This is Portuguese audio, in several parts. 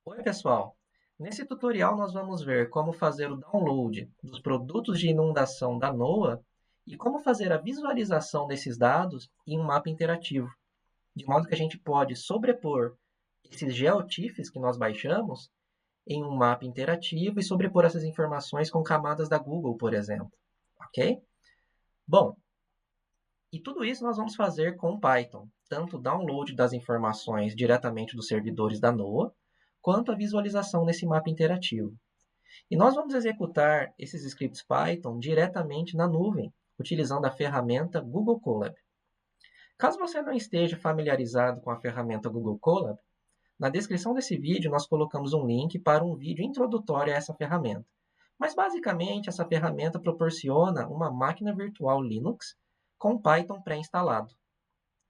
Oi, pessoal! Nesse tutorial nós vamos ver como fazer o download dos produtos de inundação da NOAA e como fazer a visualização desses dados em um mapa interativo, de modo que a gente pode sobrepor esses geotiffs que nós baixamos em um mapa interativo e sobrepor essas informações com camadas da Google, por exemplo. Ok? Bom, e tudo isso nós vamos fazer com Python, tanto o download das informações diretamente dos servidores da NOAA, quanto a visualização nesse mapa interativo. E nós vamos executar esses scripts Python diretamente na nuvem, utilizando a ferramenta Google Colab. Caso você não esteja familiarizado com a ferramenta Google Colab, na descrição desse vídeo nós colocamos um link para um vídeo introdutório a essa ferramenta. Mas basicamente essa ferramenta proporciona uma máquina virtual Linux com Python pré-instalado.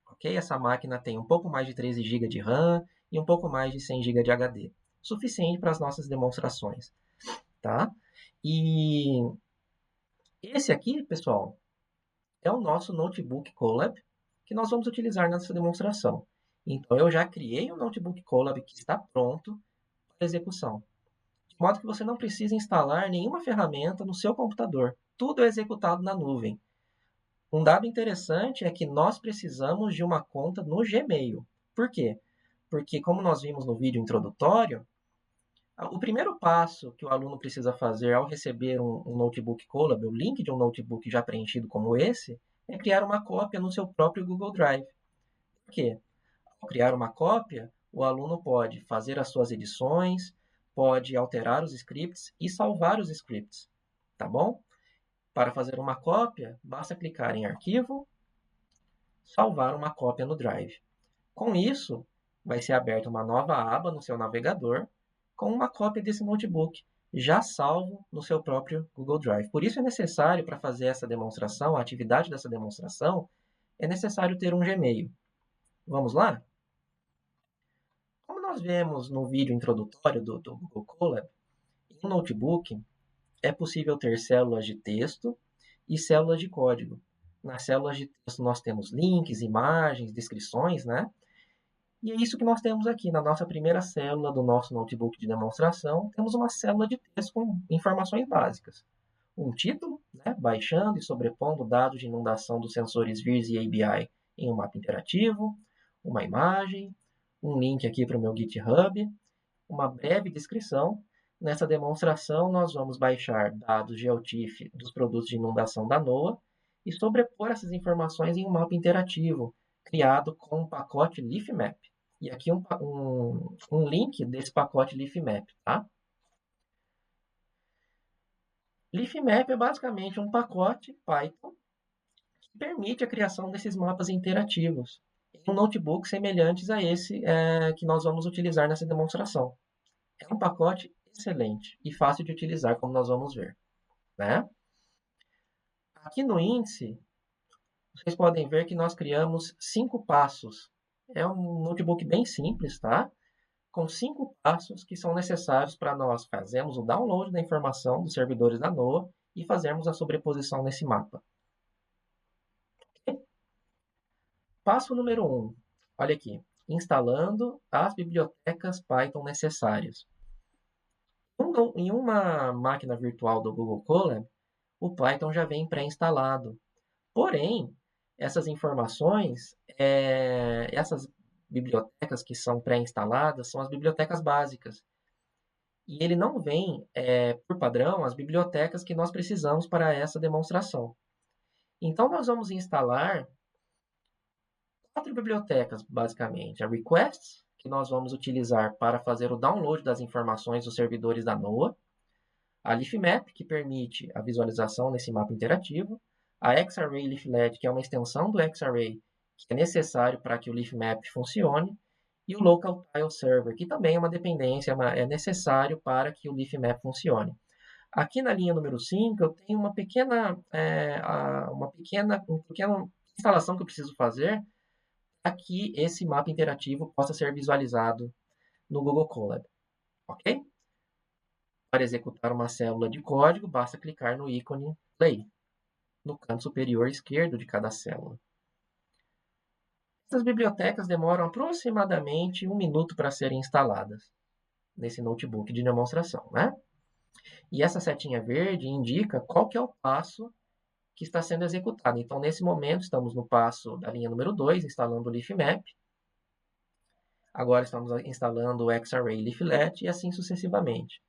Ok? Essa máquina tem um pouco mais de 13 GB de RAM e um pouco mais de 100 GB de HD, suficiente para as nossas demonstrações. Tá? E esse aqui, pessoal, é o nosso Notebook Colab que nós vamos utilizar nessa demonstração. Então, eu já criei um Notebook Colab que está pronto para execução, de modo que você não precisa instalar nenhuma ferramenta no seu computador. Tudo é executado na nuvem. Um dado interessante é que nós precisamos de uma conta no Gmail. Por quê? Porque, como nós vimos no vídeo introdutório, o primeiro passo que o aluno precisa fazer ao receber um Notebook Colab, o link de um notebook já preenchido como esse, é criar uma cópia no seu próprio Google Drive. Por quê? Ao criar uma cópia, o aluno pode fazer as suas edições, pode alterar os scripts e salvar os scripts, tá bom? Para fazer uma cópia, basta clicar em Arquivo, Salvar uma cópia no Drive. Com isso, vai ser aberta uma nova aba no seu navegador com uma cópia desse notebook, já salvo no seu próprio Google Drive. Por isso é necessário, para fazer essa demonstração, a atividade dessa demonstração, é necessário ter um Gmail. Vamos lá? Como nós vemos no vídeo introdutório do Google Colab, em um notebook é possível ter células de texto e células de código. Nas células de texto nós temos links, imagens, descrições, né? E é isso que nós temos aqui na nossa primeira célula do nosso notebook de demonstração. Temos uma célula de texto com informações básicas. Um título, né, baixando e sobrepondo dados de inundação dos sensores VIRS e ABI em um mapa interativo, uma imagem, um link aqui para o meu GitHub, uma breve descrição. Nessa demonstração, nós vamos baixar dados GeoTIFF dos produtos de inundação da NOAA e sobrepor essas informações em um mapa interativo, criado com um pacote LeafMap. E aqui um link desse pacote LeafMap. Tá? LeafMap é basicamente um pacote Python que permite a criação desses mapas interativos em um notebook semelhantes a esse que nós vamos utilizar nessa demonstração. É um pacote excelente e fácil de utilizar, como nós vamos ver. Né? Aqui no índice, vocês podem ver que nós criamos 5 passos. É um notebook bem simples, tá? Com 5 passos que são necessários para nós fazermos o download da informação dos servidores da NOAA e fazermos a sobreposição nesse mapa. Okay? Passo número 1. Olha aqui. Instalando as bibliotecas Python necessárias. Em uma máquina virtual do Google Colab, o Python já vem pré-instalado. Porém, essas informações, essas bibliotecas que são pré-instaladas, são as bibliotecas básicas. E ele não vem, por padrão, as bibliotecas que nós precisamos para essa demonstração. Então, nós vamos instalar 4 bibliotecas, basicamente. A Requests, que nós vamos utilizar para fazer o download das informações dos servidores da NOAA. A LeafMap, que permite a visualização nesse mapa interativo. A Xarray Leaflet, que é uma extensão do Xarray, que é necessário para que o LeafMap funcione. E o Local Tile Server, que também é uma dependência, é necessário para que o LeafMap funcione. Aqui na linha número 5, eu tenho uma pequena instalação que eu preciso fazer para que esse mapa interativo possa ser visualizado no Google Colab. Ok? Para executar uma célula de código, basta clicar no ícone Play, no canto superior esquerdo de cada célula. Essas bibliotecas demoram aproximadamente 1 minuto para serem instaladas. nesse notebook de demonstração, né? E essa setinha verde indica qual que é o passo que está sendo executado. Então, nesse momento, estamos no passo da linha número 2, instalando o LeafMap. Agora estamos instalando o Xarray Leaflet e assim sucessivamente.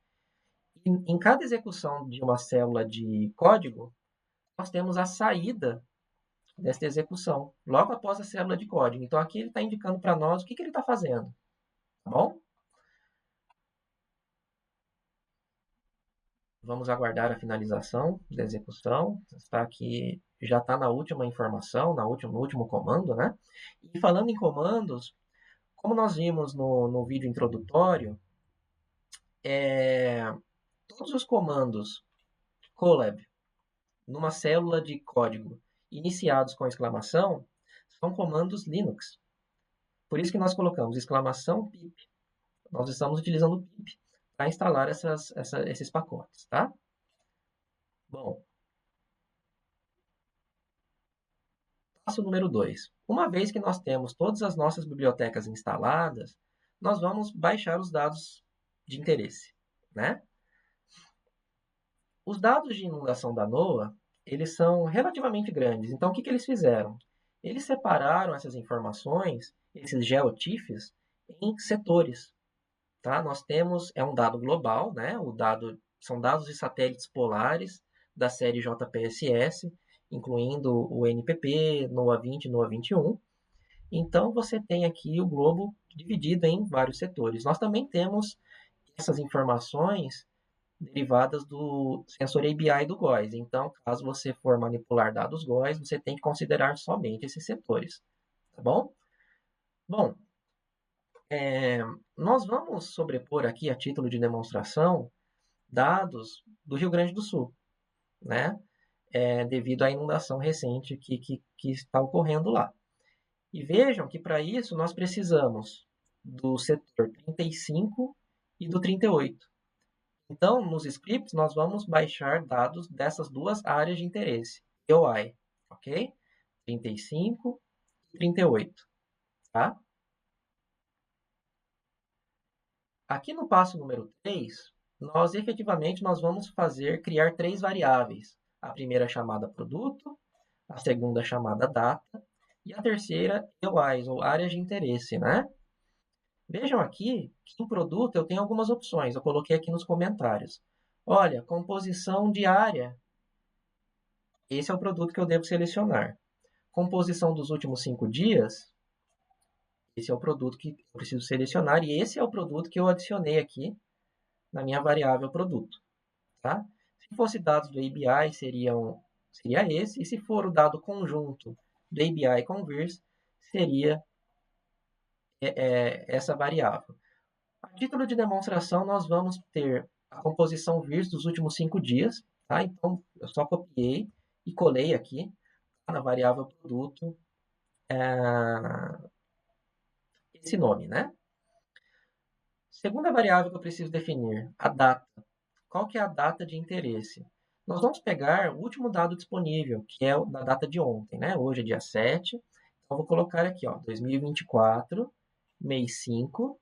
Em cada execução de uma célula de código, nós temos a saída desta execução, logo após a célula de código. Então, aqui ele está indicando para nós o que ele está fazendo. Tá bom? Vamos aguardar a finalização da execução. Está aqui, já está na última informação, no último comando, né? E falando em comandos, como nós vimos no vídeo introdutório, todos os comandos collab numa célula de código iniciados com exclamação são comandos Linux. Por isso que nós colocamos exclamação pip. Nós estamos utilizando o pip para instalar esses pacotes, tá? Bom, passo número 2. Uma vez que nós temos todas as nossas bibliotecas instaladas, nós vamos baixar os dados de interesse, né? Os dados de inundação da NOAA, eles são relativamente grandes. Então, o que eles fizeram? Eles separaram essas informações, esses geotiffs, em setores. Tá? Nós temos, é um dado global, né? São dados de satélites polares da série JPSS, incluindo o NPP, NOAA 20 e NOAA 21. Então, você tem aqui o globo dividido em vários setores. Nós também temos essas informações derivadas do sensor ABI do GOES. Então, caso você for manipular dados GOES, você tem que considerar somente esses setores. Tá bom? Bom, nós vamos sobrepor aqui, a título de demonstração, dados do Rio Grande do Sul, né? Devido à inundação recente que está ocorrendo lá. E vejam que para isso nós precisamos do setor 35 e do 38. Então, nos scripts, nós vamos baixar dados dessas duas áreas de interesse, EOI, ok? 35 e 38, tá? Aqui no passo número 3, nós vamos criar três variáveis. A primeira chamada produto, a segunda chamada data e a terceira EOIs, ou áreas de interesse, né? Vejam aqui que em produto eu tenho algumas opções, eu coloquei aqui nos comentários. Olha, composição de área. Esse é o produto que eu devo selecionar. Composição dos últimos 5 dias. Esse é o produto que eu preciso selecionar e esse é o produto que eu adicionei aqui na minha variável produto. Tá? Se fosse dados do ABI, seria esse. E se for o dado conjunto do ABI com VIRS, seria essa variável. A título de demonstração, nós vamos ter a composição VIRS dos últimos 5 dias. Tá? Então, eu só copiei e colei aqui na variável produto esse nome, né? Segunda variável que eu preciso definir, a data. Qual que é a data de interesse? Nós vamos pegar o último dado disponível, que é da data de ontem, né? Hoje é dia 7. Então, vou colocar aqui, ó, 2024, mês 5,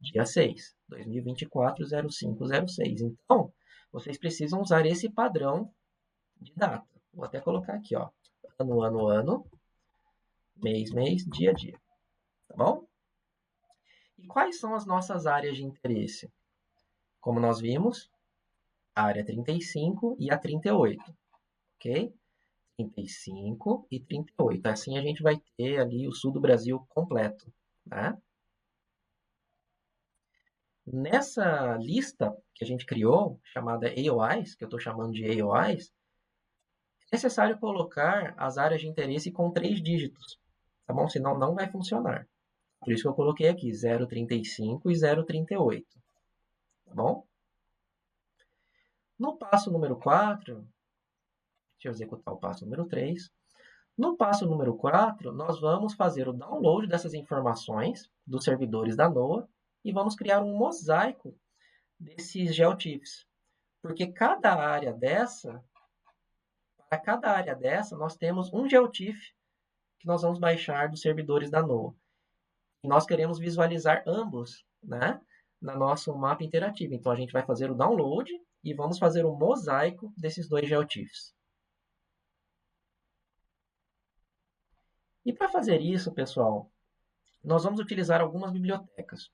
dia 6. 2024, 0506. Então, vocês precisam usar esse padrão de data. Vou até colocar aqui, ó, ano, ano, ano, mês, mês, dia, dia. Tá bom? E quais são as nossas áreas de interesse? Como nós vimos, a área 35 e a 38, ok? 35 e 38. Assim a gente vai ter ali o sul do Brasil completo, né? Nessa lista que a gente criou, chamada AOIs, que eu estou chamando de AOIs, é necessário colocar as áreas de interesse com 3 dígitos, tá bom? Senão não vai funcionar. Por isso que eu coloquei aqui 0,35 e 0,38, tá bom? No passo número 4, deixa eu executar o passo número 3. No passo número 4, nós vamos fazer o download dessas informações dos servidores da NOAA e vamos criar um mosaico desses geotiffs. Porque para cada área dessa, nós temos um geotiff que nós vamos baixar dos servidores da NOAA. E nós queremos visualizar ambos, né? na nosso mapa interativo. Então, a gente vai fazer o download e vamos fazer o mosaico desses dois GeoTIFFs. E para fazer isso, pessoal, nós vamos utilizar algumas bibliotecas.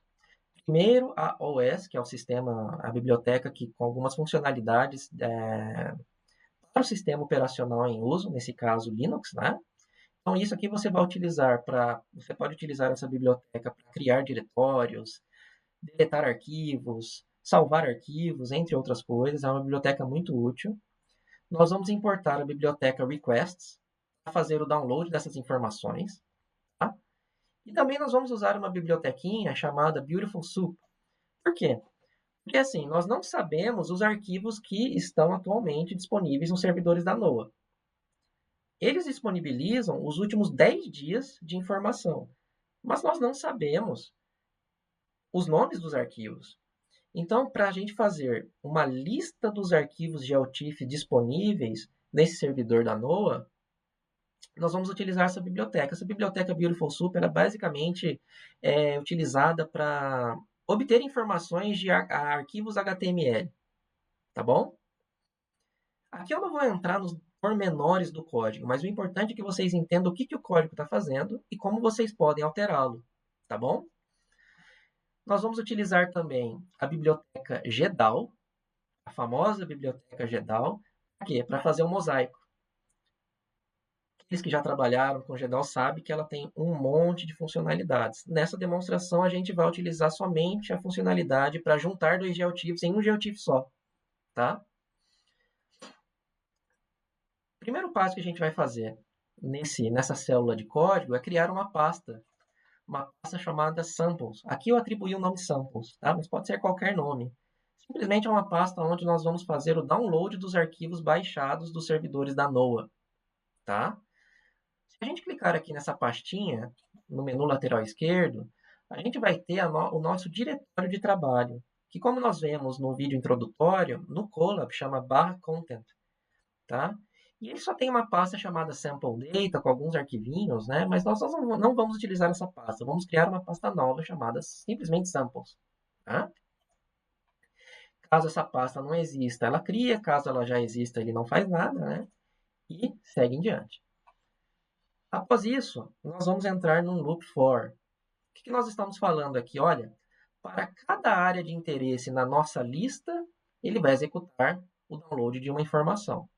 Primeiro, a OS, que é o sistema, a biblioteca que com algumas funcionalidades para o sistema operacional em uso, nesse caso Linux, né? Então isso aqui você pode utilizar essa biblioteca para criar diretórios, deletar arquivos, salvar arquivos, entre outras coisas. É uma biblioteca muito útil. Nós vamos importar a biblioteca requests para fazer o download dessas informações, tá? E também nós vamos usar uma bibliotequinha chamada Beautiful Soup. Por quê? Porque assim, nós não sabemos os arquivos que estão atualmente disponíveis nos servidores da NOAA. Eles disponibilizam os últimos 10 dias de informação, mas nós não sabemos os nomes dos arquivos. Então, para a gente fazer uma lista dos arquivos GeoTIFF disponíveis nesse servidor da NOAA, nós vamos utilizar essa biblioteca. Essa biblioteca Beautiful Soup ela basicamente é utilizada para obter informações de arquivos HTML, tá bom? Aqui eu não vou entrar nos pormenores do código, mas o importante é que vocês entendam o que o código está fazendo e como vocês podem alterá-lo, tá bom? Nós vamos utilizar também a biblioteca GEDAL, a famosa biblioteca GEDAL, para fazer um mosaico. Aqueles que já trabalharam com GEDAL sabem que ela tem um monte de funcionalidades. Nessa demonstração, a gente vai utilizar somente a funcionalidade para juntar dois GeoTIFFs em um GeoTIFF só, tá? O primeiro passo que a gente vai fazer nessa célula de código é criar uma pasta chamada samples. Aqui eu atribuí o nome samples, tá? Mas pode ser qualquer nome. Simplesmente é uma pasta onde nós vamos fazer o download dos arquivos baixados dos servidores da NOAA, tá? Se a gente clicar aqui nessa pastinha, no menu lateral esquerdo, a gente vai ter o nosso diretório de trabalho, que como nós vemos no vídeo introdutório, no Colab chama /content, tá? E ele só tem uma pasta chamada sample data com alguns arquivinhos, né? Mas nós não vamos utilizar essa pasta. Vamos criar uma pasta nova chamada simplesmente samples, tá? Caso essa pasta não exista, ela cria. Caso ela já exista, ele não faz nada, né? E segue em diante. Após isso, nós vamos entrar num loop for. O que nós estamos falando aqui? Olha, para cada área de interesse na nossa lista, ele vai executar o download de uma informação,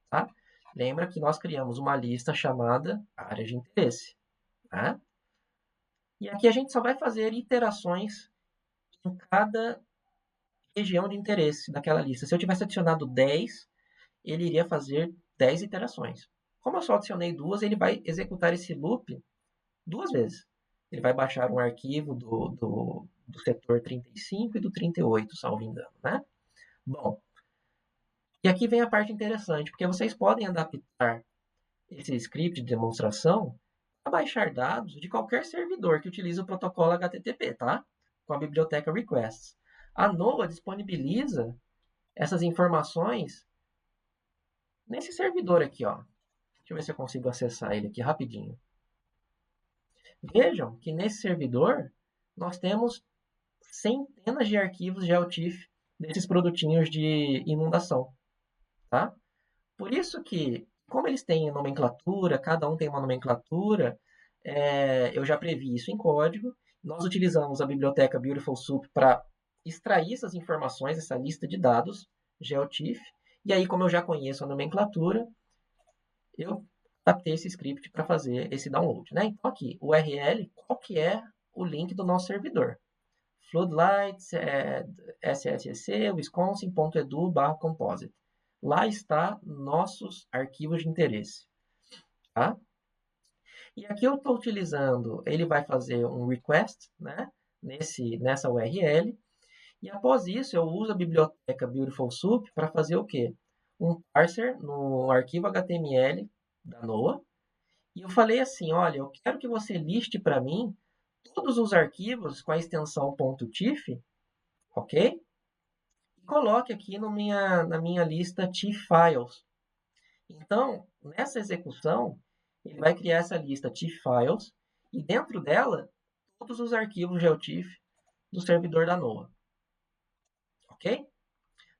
tá? Lembra que nós criamos uma lista chamada área de interesse, tá? E aqui a gente só vai fazer iterações em cada região de interesse daquela lista. Se eu tivesse adicionado 10, ele iria fazer 10 iterações. Como eu só adicionei duas, ele vai executar esse loop duas vezes. Ele vai baixar um arquivo do setor 35 e do 38, salvo engano, né? Bom, e aqui vem a parte interessante, porque vocês podem adaptar esse script de demonstração para baixar dados de qualquer servidor que utilize o protocolo HTTP, tá? Com a biblioteca requests. A NOAA disponibiliza essas informações nesse servidor aqui, ó. Deixa eu ver se eu consigo acessar ele aqui rapidinho. Vejam que nesse servidor nós temos centenas de arquivos GeoTIFF desses produtinhos de inundação, tá? Por isso que, como eles têm nomenclatura, cada um tem uma nomenclatura, eu já previ isso em código. Nós utilizamos a biblioteca Beautiful Soup para extrair essas informações, essa lista de dados GeoTIFF. E aí, como eu já conheço a nomenclatura, eu adaptei esse script para fazer esse download, né? Então aqui, o URL, qual que é o link do nosso servidor? Floodlights, SSC, wisconsin.edu/composite. Lá está nossos arquivos de interesse, tá? E aqui eu estou utilizando, ele vai fazer um request, né? Nessa URL. E após isso, eu uso a biblioteca Beautiful Soup para fazer o quê? Um parser no arquivo HTML da NOAA. E eu falei assim, olha, eu quero que você liste para mim todos os arquivos com a extensão .tiff, ok? E coloque aqui na minha lista TIFF files. Então, nessa execução, ele vai criar essa lista TIFF files e dentro dela, todos os arquivos GeoTIFF do servidor da NOAA, ok?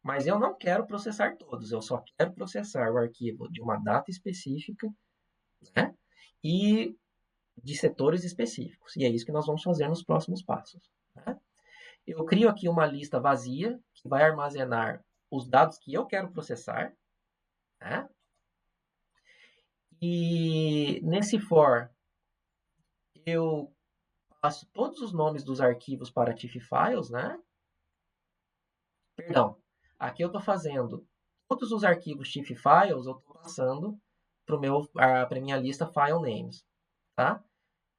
Mas eu não quero processar todos, eu só quero processar o arquivo de uma data específica, né? E de setores específicos. E é isso que nós vamos fazer nos próximos passos, né? Eu crio aqui uma lista vazia que vai armazenar os dados que eu quero processar, né? E nesse for, eu passo todos os nomes dos arquivos para TIFF files, né? Perdão, aqui eu estou fazendo todos os arquivos TIFF files, eu estou passando para a minha lista file names, tá?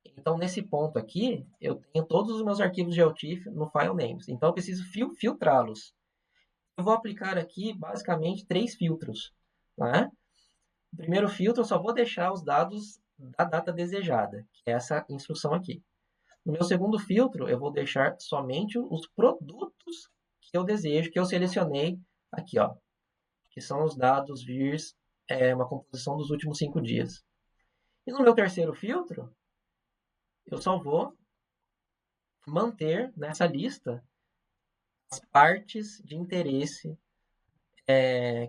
Então, nesse ponto aqui, eu tenho todos os meus arquivos GeoTIFF no file names. Então, eu preciso filtrá-los. Eu vou aplicar aqui, basicamente, 3 filtros, né? O primeiro filtro, eu só vou deixar os dados da data desejada, que é essa instrução aqui. No meu segundo filtro, eu vou deixar somente os produtos que eu desejo, que eu selecionei aqui, ó, que são os dados VIRs, uma composição dos últimos 5 dias. E no meu terceiro filtro, eu só vou manter nessa lista as partes de interesse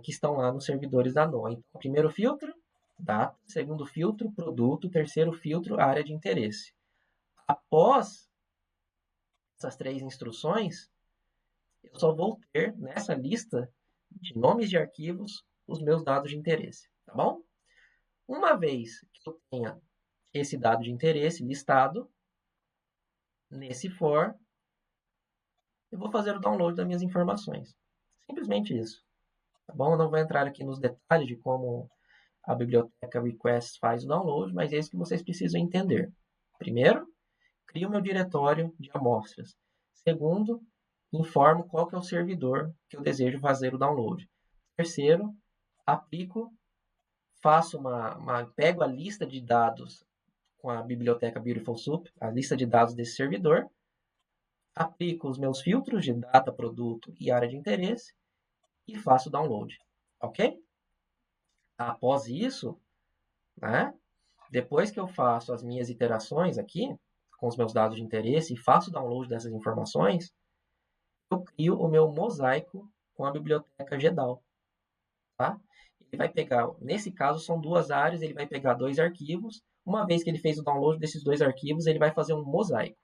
que estão lá nos servidores da NOAA. Então, primeiro filtro, data. Segundo filtro, produto. Terceiro filtro, área de interesse. Após essas 3 instruções, eu só vou ter nessa lista de nomes de arquivos os meus dados de interesse, tá bom? Uma vez que eu tenha esse dado de interesse listado, nesse for, eu vou fazer o download das minhas informações. Simplesmente isso, tá bom? Eu não vou entrar aqui nos detalhes de como a biblioteca request faz o download, mas é isso que vocês precisam entender. Primeiro, crio meu diretório de amostras. Segundo, informo qual que é o servidor que eu desejo fazer o download. Terceiro, pego a lista de dados com a biblioteca Beautiful Soup, a lista de dados desse servidor, aplico os meus filtros de data, produto e área de interesse e faço o download, ok? Após isso, né, depois que eu faço as minhas iterações aqui, com os meus dados de interesse e faço o download dessas informações, eu crio o meu mosaico com a biblioteca GEDAL, tá? Ele vai pegar, nesse caso são 2 áreas, ele vai pegar 2 arquivos. Uma vez que ele fez o download desses 2 arquivos, ele vai fazer um mosaico.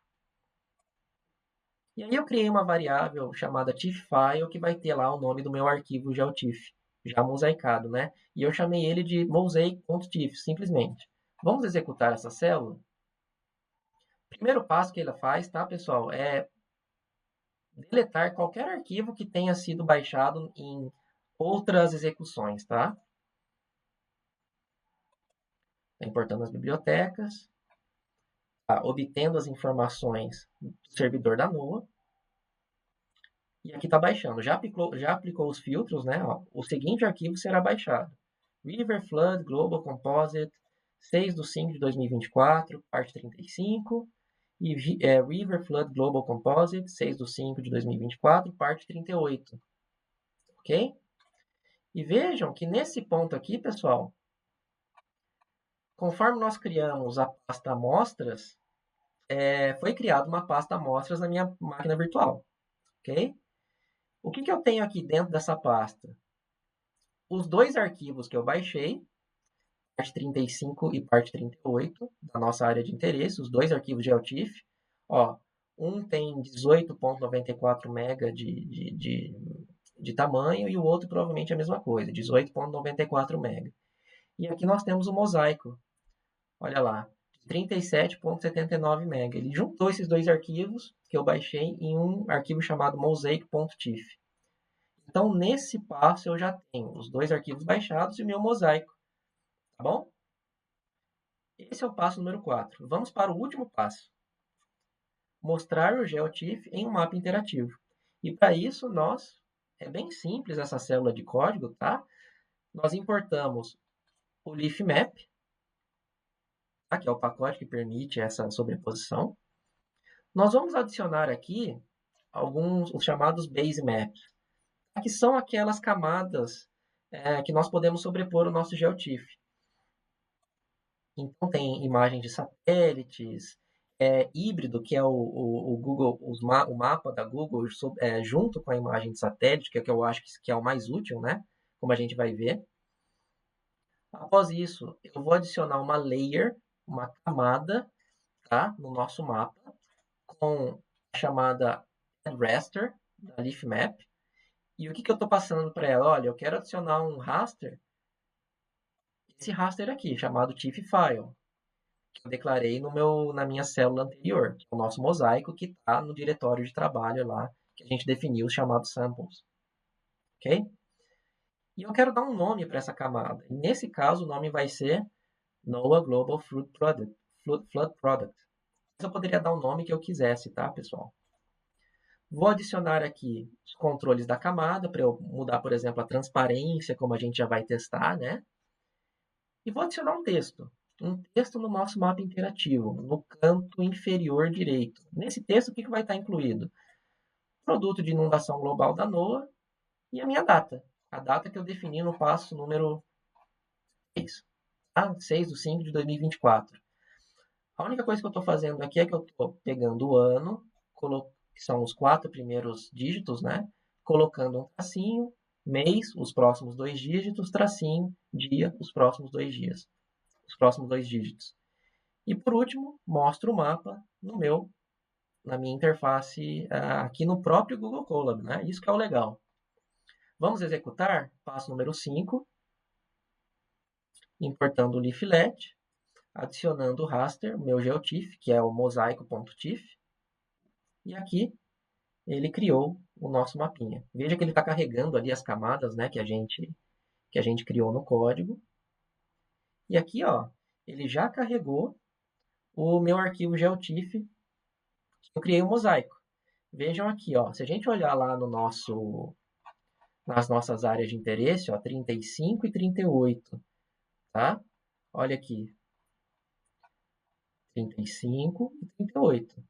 E aí eu criei uma variável chamada TIFFile que vai ter lá o nome do meu arquivo GeoTIFF, já mosaicado, né? E eu chamei ele de mosaic.tiff, simplesmente. Vamos executar essa célula? Primeiro passo que ele faz, tá, pessoal, é deletar qualquer arquivo que tenha sido baixado em outras execuções, tá? Tá importando as bibliotecas, tá obtendo as informações do servidor da NOAA, e aqui está baixando. Já aplicou os filtros, né? Ó, o seguinte arquivo será baixado. River Flood Global Composite, 6/5 de 2024, parte 35. E River Flood Global Composite, 6/5 de 2024, parte 38. Ok? E vejam que nesse ponto aqui, pessoal, conforme nós criamos a pasta amostras, foi criada uma pasta amostras na minha máquina virtual. Ok? O que eu tenho aqui dentro dessa pasta? Os 2 arquivos que eu baixei, parte 35 e parte 38, da nossa área de interesse, os 2 arquivos GeoTIFF. Ó, um tem 18.94 MB de tamanho e o outro provavelmente a mesma coisa, 18.94 MB. E aqui nós temos o mosaico, olha lá, 37.79 MB. Ele juntou esses 2 arquivos que eu baixei em um arquivo chamado mosaic.tiff. Então, nesse passo, eu já tenho os 2 arquivos baixados e o meu mosaico, tá bom? Esse é o passo número 4. Vamos para o último passo. Mostrar o GeoTIFF em um mapa interativo. E para isso, é bem simples essa célula de código, tá? Nós importamos o leafmap, tá? Que é o pacote que permite essa sobreposição. Nós vamos adicionar aqui os chamados base maps, que são aquelas camadas que nós podemos sobrepor o nosso GeoTIFF. Então, tem imagens de satélites, híbrido, que é o Google, o mapa da Google junto com a imagem de satélite, que é o que eu acho que é o mais útil, né? Como a gente vai ver. Após isso, eu vou adicionar uma layer, uma camada, tá? No nosso mapa, com a chamada raster da Leaf Map. E o que eu estou passando para ela? Olha, eu quero adicionar um raster, esse raster aqui, chamado TIFF file, que eu declarei na minha célula anterior, que é o nosso mosaico que está no diretório de trabalho lá, que a gente definiu, chamado samples. Ok? E eu quero dar um nome para essa camada. E nesse caso, o nome vai ser NOAA Global Flood Product. Mas eu poderia dar o nome que eu quisesse, tá, pessoal? Vou adicionar aqui os controles da camada, para eu mudar, por exemplo, a transparência, como a gente já vai testar, né? E vou adicionar um texto. Um texto no nosso mapa interativo, no canto inferior direito. Nesse texto, o que vai estar incluído? Produto de inundação global da NOAA e a minha data. A data que eu defini no passo número 6. Tá? 6/5 de 2024. A única coisa que eu estou fazendo aqui é que eu estou pegando o ano, que são os 4 primeiros dígitos, né? Colocando um tracinho, mês, os próximos 2 dígitos, tracinho, dia, os próximos 2 dias, os próximos 2 dígitos. E por último, mostro o mapa na minha interface aqui no próprio Google Colab, né? Isso que é o legal. Vamos executar, passo número 5, importando o leaflet, adicionando o raster, o meu GeoTIFF, que é o mosaico.tif, e aqui ele criou o nosso mapinha. Veja que ele está carregando ali as camadas, né, que a gente criou no código. E aqui, ó, ele já carregou o meu arquivo GeoTIFF, que eu criei um mosaico. Vejam aqui, ó, se a gente olhar lá nas nossas áreas de interesse, ó, 35 e 38, tá? Olha aqui, 35 e 38.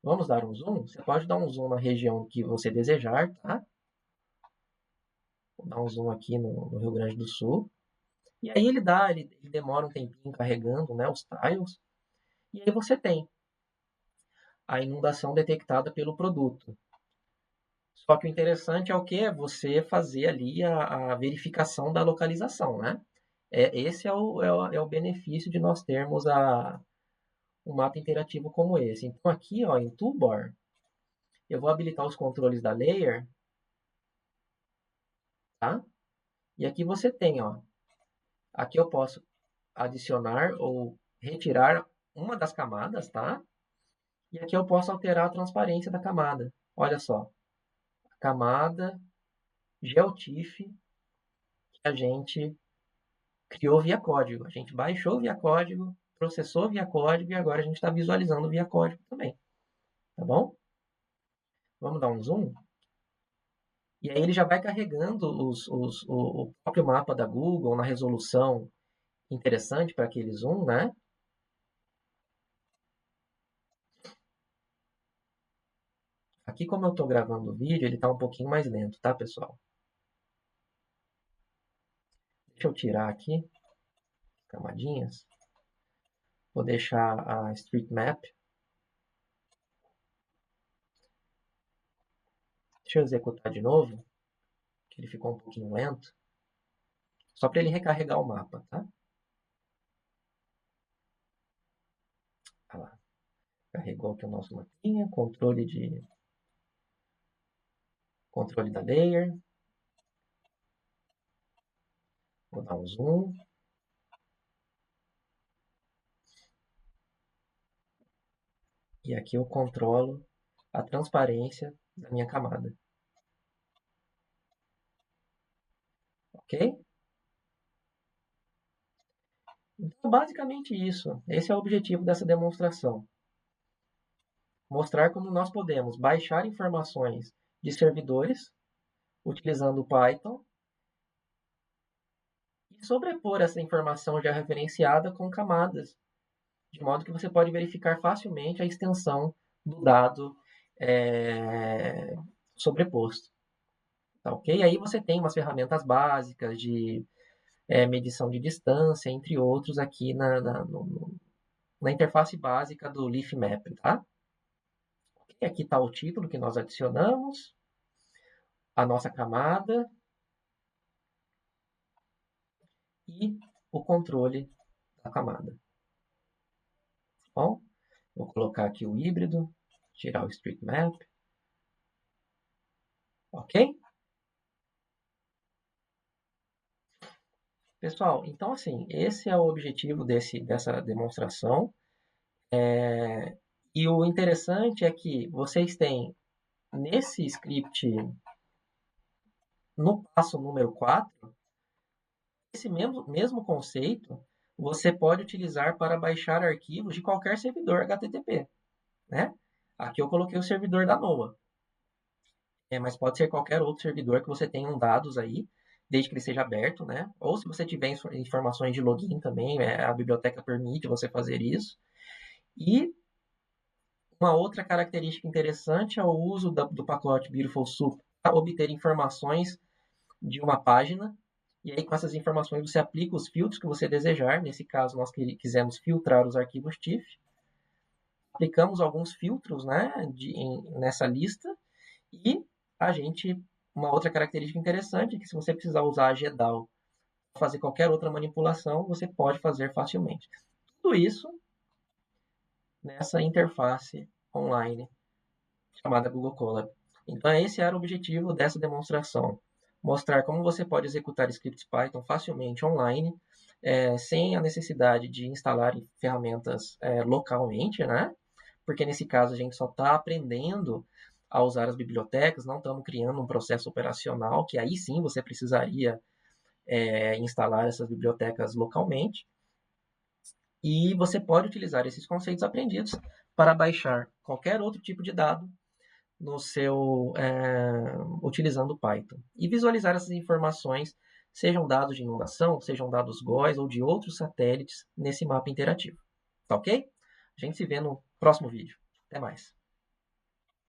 Vamos dar um zoom? Você pode dar um zoom na região que você desejar, tá? Vou dar um zoom aqui no Rio Grande do Sul. E aí ele demora um tempinho carregando, né, os tiles. E aí você tem a inundação detectada pelo produto. Só que o interessante é o que? É você fazer ali a verificação da localização, né? Esse é o benefício de nós termos um mapa interativo como esse. Então aqui, ó, em Toolbar, eu vou habilitar os controles da Layer, tá? E aqui você tem, ó, aqui eu posso adicionar ou retirar uma das camadas, tá? E aqui eu posso alterar a transparência da camada. Olha só, a camada GeoTIFF que a gente criou via código. A gente baixou via código, processou via código e agora a gente está visualizando via código também. Tá bom? Vamos dar um zoom? E aí ele já vai carregando o próprio mapa da Google na resolução interessante para aquele zoom, né? Aqui, como eu estou gravando o vídeo, ele está um pouquinho mais lento, tá, pessoal? Deixa eu tirar aqui camadinhas. Vou deixar a Street Map. Deixa eu executar de novo, que ele ficou um pouquinho lento. Só para ele recarregar o mapa, tá? Olha lá. Carregou aqui o nosso mapinha, controle da layer. Vou dar um zoom. E aqui eu controlo a transparência da minha camada. Ok? Então, basicamente isso. Esse é o objetivo dessa demonstração. Mostrar como nós podemos baixar informações de servidores utilizando o Python e sobrepor essa informação já referenciada com camadas, de modo que você pode verificar facilmente a extensão do dado sobreposto. Tá, ok? Aí você tem umas ferramentas básicas de medição de distância, entre outros, aqui na interface básica do Leaf Map, tá? Aqui está o título que nós adicionamos, a nossa camada e o controle da camada. Bom, vou colocar aqui o híbrido, tirar o Street Map. Ok? Pessoal, então assim, esse é o objetivo dessa demonstração. E o interessante é que vocês têm nesse script, no passo número 4, esse mesmo conceito você pode utilizar para baixar arquivos de qualquer servidor HTTP. Né? Aqui eu coloquei o servidor da NOAA. Mas pode ser qualquer outro servidor que você tenha dados aí, desde que ele seja aberto, né? Ou se você tiver informações de login também, a biblioteca permite você fazer isso. E uma outra característica interessante é o uso do pacote Beautiful Soup para obter informações de uma página. E aí, com essas informações, você aplica os filtros que você desejar. Nesse caso, nós quisemos filtrar os arquivos TIFF. Aplicamos alguns filtros, né, nessa lista. E a gente, uma outra característica interessante é que se você precisar usar a GDAL para fazer qualquer outra manipulação, você pode fazer facilmente. Tudo isso nessa interface online chamada Google Colab. Então, esse era o objetivo dessa demonstração. Mostrar como você pode executar scripts Python facilmente online, sem a necessidade de instalar ferramentas localmente, né? Porque nesse caso a gente só está aprendendo a usar as bibliotecas, não estamos criando um processo operacional, que aí sim você precisaria instalar essas bibliotecas localmente. E você pode utilizar esses conceitos aprendidos para baixar qualquer outro tipo de dado no seu utilizando o Python. E visualizar essas informações, sejam dados de inundação, sejam dados GOES ou de outros satélites nesse mapa interativo. Tá ok? A gente se vê no próximo vídeo. Até mais.